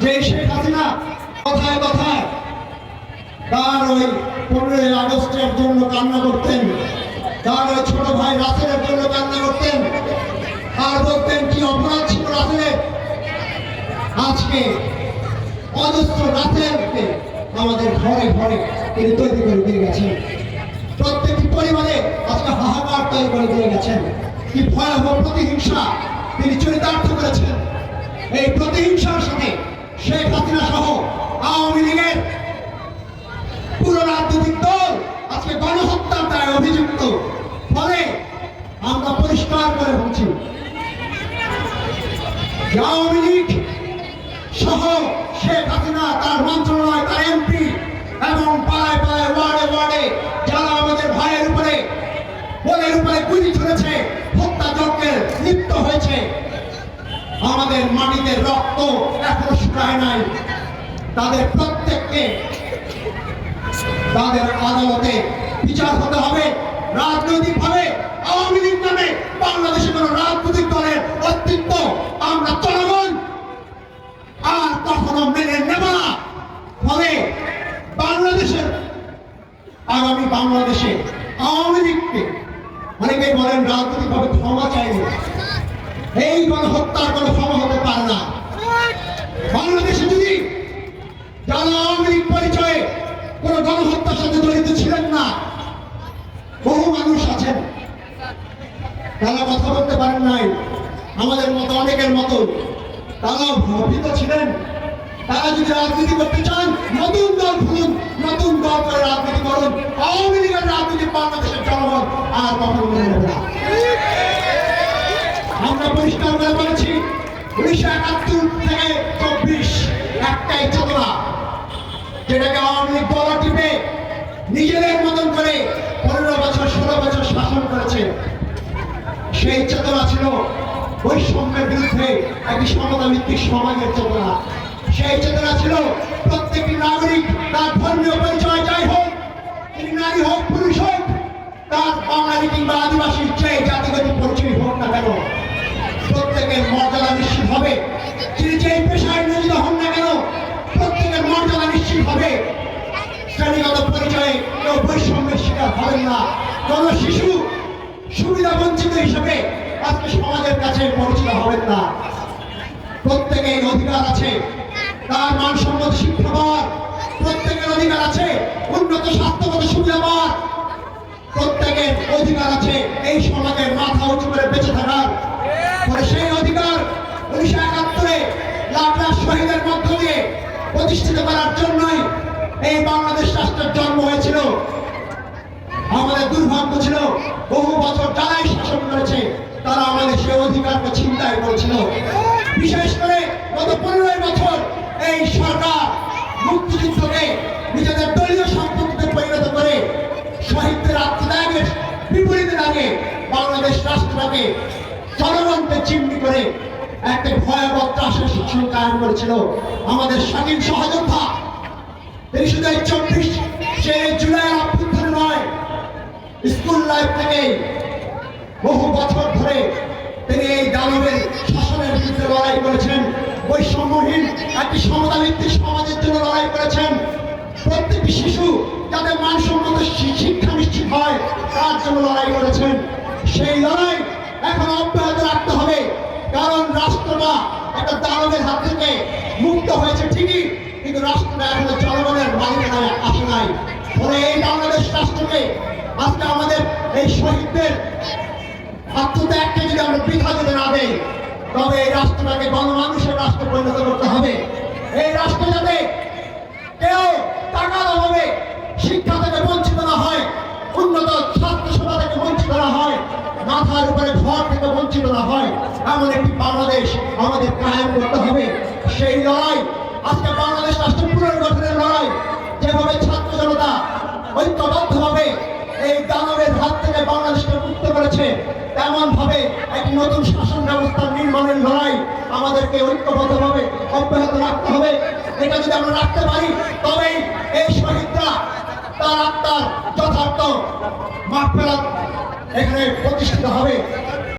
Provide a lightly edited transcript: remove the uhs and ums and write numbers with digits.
যে শেখ হাসিনা কথায় কথায় তার ওই 15ই আগস্টের জন্য কান্না করতেন, তার ওই ছোট ভাই রাসেলের জন্য কান্না করতেন, আর বলতেন কি অপরাধ ছিল রাসেলের। আজকে অজস্র রাসেলকে আমাদের ঘরে ঘরে তিনি তৈরি করে দিয়ে গেছেন, প্রত্যেকটি পরিবারে আজকে হাহাকার তৈরি করে দিয়ে গেছেন। কি ভয়াবহ প্রতিহিংসা তিনি চরিতার্থ করেছেন। এই প্রতিহিংসার সাথে শেখ হাসিনা সহ আওয়ামী লীগের পুরো রাজনৈতিক দল আজকে গণহত্যার দায়ে অভিযুক্ত। ফলে আমরা পরিষ্কার করে বলছি, আওয়ামী লীগ সহ শেখ হাসিনা, তার মন্ত্রণালয়, তার এমপি এবং পাড়ায় পাড়ায় ওয়ার্ডে ওয়ার্ডে যারা আমাদের ভাইয়ের উপরে বোনের উপরে গুলি ছুড়েছে, হত্যাযজ্ঞে লিপ্ত হয়েছে, আমাদের মাটিতে রক্ত এখনো শুকায় নাই, তাদের প্রত্যেককে তাদের আদালতে বিচার হতে হবে। রাজনৈতিকভাবে আওয়ামী লীগ নামে বাংলাদেশে কোন রাজনৈতিক দলের অস্তিত্ব আমরা জনগণ আর কখনো মেনে নেব না। ফলে বাংলাদেশের আগামী বাংলাদেশে আওয়ামী লীগকে অনেকেই বলেন রাজনৈতিকভাবে ক্ষমা চাইবে, এই গণহত্যার কোনো ক্ষমা হতে পারে না। বাংলাদেশে যদি যারা আওয়ামী লীগ পরিচয়ে কোন গণহত্যার সাথে জড়িত ছিলেন না, বহু মানুষ আছেন তারা কথা বলতে পারেন নাই, আমাদের মতো অনেকের মতো তারা ভীত ছিলেন। তারা যদি রাজনীতি করতে চান, নতুন দল খুলুন, নতুন দল করে রাজনীতি করুন। আওয়ামী লীগের রাজনীতি বাংলাদেশের জনগণ আর কখনো মেনে নেবে না। আমরা পরিষ্কার করে বলেছি, 1971 থেকে 24 একটাই চেতনা, যেটাকে আওয়ামী লীগ গলা টিপে নিজেদের মতন করে 15 বছর 16 বছর শাসন করেছে। সেই চেতনা ছিল বৈষম্যের বিরুদ্ধে একটি সমতা ভিত্তিক সমাজের চেতনা। সেই চেতনা ছিল প্রত্যেকটি নাগরিক তার ধর্মীয় পরিচয় যাই হোক, তিনি নারী হোক পুরুষ হোক, তার বাঙালি কিংবা আদিবাসীর চেয়ে জাতিগত পরিচয় হোক না কেন, প্রত্যেকের মর্যাদা নিশ্চিত হবে। তিনি যেই পেশায় নিয়োজিত হন না কেন, প্রত্যেকের মর্যাদা নিশ্চিত হবে। শ্রেণীগত পরিচয়ে কেউ বৈষম্যের শিকার হবেন না। কোন শিশু সুবিধা বঞ্চিত হিসেবে আজকে সমাজের কাছে পরিচিত হবেন না। প্রত্যেকের অধিকার আছে তার মানসম্মত শিক্ষা পাওয়ার, প্রত্যেকের অধিকার আছে উন্নত স্বাস্থ্যগত সুবিধা পাওয়ার, প্রত্যেকের অধিকার আছে এই সমাজের মাথা উঁচু করে বেঁচে থাকার। সেই অধিকার 1971 লাখ লাখ শহীদের মধ্য দিয়ে প্রতিষ্ঠিত করার জন্যই এই বাংলাদেশ রাষ্ট্রের জন্ম হয়েছিল। আমাদের দুর্ভাগ্য ছিল বহু বছর যারাই শাসন করেছে তারা আমাদের সেই অধিকারকে ছিনতাই করেছিল। বিশেষ করে গত 15 বছর এই সরকার মুক্তিযুদ্ধকে নিজেদের দলীয় সম্পত্তিতে পরিণত করে শহীদদের আত্মত্যাগের বিপরীতে দাঁড়িয়ে বাংলাদেশ রাষ্ট্রটাকে জনগণকে চিহ্নিত করে একটা ভয়াবহ ত্রাসের শাসন কায়েম করেছিল। আমাদের স্বাধীন সহযোদ্ধা তিনি শুধু 24 জুলাইয়ের অভ্যুত্থান নয়, স্কুল লাইফ থেকে বহু বছর ধরে তিনি এই দানবের শাসনের বিরুদ্ধে লড়াই করেছেন, বৈষম্যহীন একটি সমতা ভিত্তিক সমাজের জন্য লড়াই করেছেন। প্রত্যেকটি শিশু যাতে মানসম্মত শিক্ষা নিশ্চিত হয় তার জন্য লড়াই করেছেন। সেই লড়াই এখন অব্যাহত রাখতে হবে, কারণ রাষ্ট্রটা একটা দানবের হাত থেকে মুক্ত হয়েছে ঠিকই, কিন্তু রাষ্ট্রটা এখনো জনগণের মালিকানায় আসে নাই। ফলে এই বাংলাদেশ রাষ্ট্রকে আজকে আমাদের এই শহীদদের আত্মত্যাগকে যদি আমরা বৃথা যেতে না দেই, তবে এই রাষ্ট্রটাকে গণমানুষের রাষ্ট্রে পরিণত করতে হবে। এই রাষ্ট্র যাতে কেউ টাকার অভাবে শিক্ষা থেকে বঞ্চিত না হয়, উন্নত স্বাস্থ্য সেবা থেকে বঞ্চিত না হয়, মাথার উপরে ঘর থেকে বঞ্চিত না হয়, এমন একটি বাংলাদেশ আমাদের কায়েম করতে হবে। সেই লড়াই আজকে বাংলাদেশ রাষ্ট্র পুনর্গঠনের লড়াই। যেভাবে ছাত্র জনতা ঐক্যবদ্ধভাবে এই দানবের হাত থেকে বাংলাদেশকে মুক্ত করেছে, তেমন ভাবে একটি নতুন শাসন ব্যবস্থা নির্মাণের লড়াই আমাদেরকে ঐক্যবদ্ধভাবে অব্যাহত রাখতে হবে। এটা যদি আমরা রাখতে পারি, তবেই এই শহীদরা তার আত্মার যথার্থ মাগফিরাত এখানে প্রতিষ্ঠিত হবে।